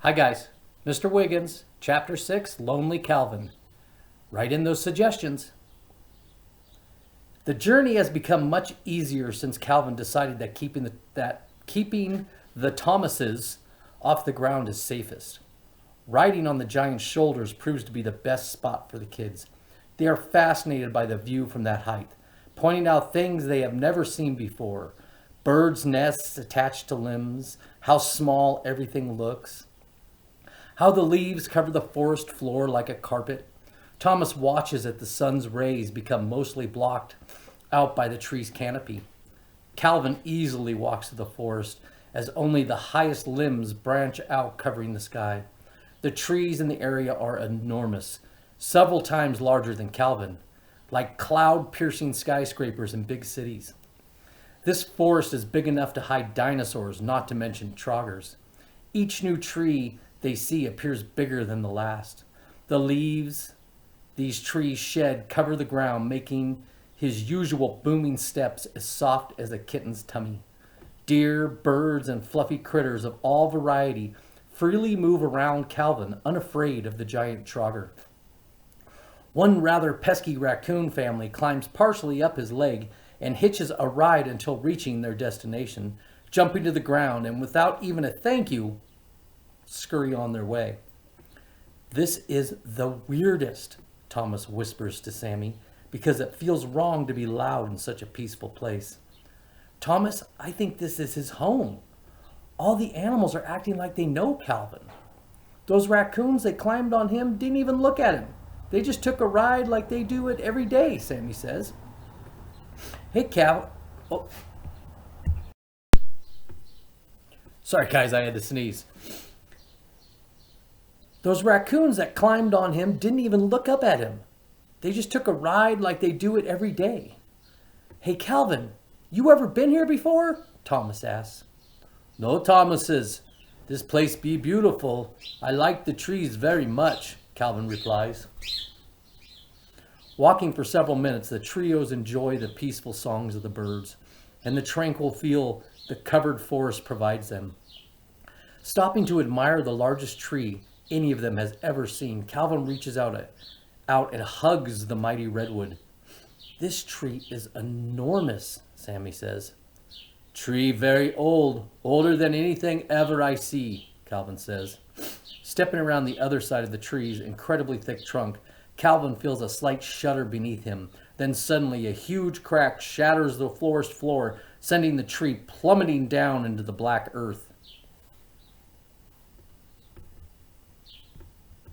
Hi guys, Mr. Wiggins, Chapter 6, Lonely Calvin. Write in those suggestions. The journey has become much easier since Calvin decided that keeping the Thomases off the ground is safest. Riding on the giant's shoulders proves to be the best spot for the kids. They are fascinated by the view from that height, pointing out things they have never seen before. Birds' nests attached to limbs, how small everything looks, how the leaves cover the forest floor like a carpet. Thomas watches as the sun's rays become mostly blocked out by the tree's canopy. Calvin easily walks through the forest as only the highest limbs branch out covering the sky. The trees in the area are enormous, several times larger than Calvin, like cloud-piercing skyscrapers in big cities. This forest is big enough to hide dinosaurs, not to mention troggers. Each new tree they see appears bigger than the last. The leaves these trees shed cover the ground, making his usual booming steps as soft as a kitten's tummy. Deer, birds, and fluffy critters of all variety freely move around Calvin, unafraid of the giant trogger. One rather pesky raccoon family climbs partially up his leg and hitches a ride until reaching their destination, jumping to the ground and without even a thank you, scurry on their way. "This is the weirdest," Thomas whispers to Sammy, because it feels wrong to be loud in such a peaceful place. "Thomas, I think this is his home. All the animals are acting like they know Calvin. Those raccoons that climbed on him didn't even look at him. They just took a ride like they do it every day," Sammy says. "Hey, Cal." Oh. Sorry, guys, I had to sneeze. "Those raccoons that climbed on him didn't even look up at him. They just took a ride like they do it every day." "Hey, Calvin, you ever been here before?" Thomas asks. "No, Thomases. This place be beautiful. I like the trees very much," Calvin replies. Walking for several minutes, the trios enjoy the peaceful songs of the birds and the tranquil feel the covered forest provides them. Stopping to admire the largest tree any of them has ever seen, Calvin reaches out and hugs the mighty redwood. "This tree is enormous," Sammy says. "Tree very old, older than anything ever I see," Calvin says. Stepping around the other side of the tree's incredibly thick trunk, Calvin feels a slight shudder beneath him. Then suddenly a huge crack shatters the forest floor, sending the tree plummeting down into the black earth.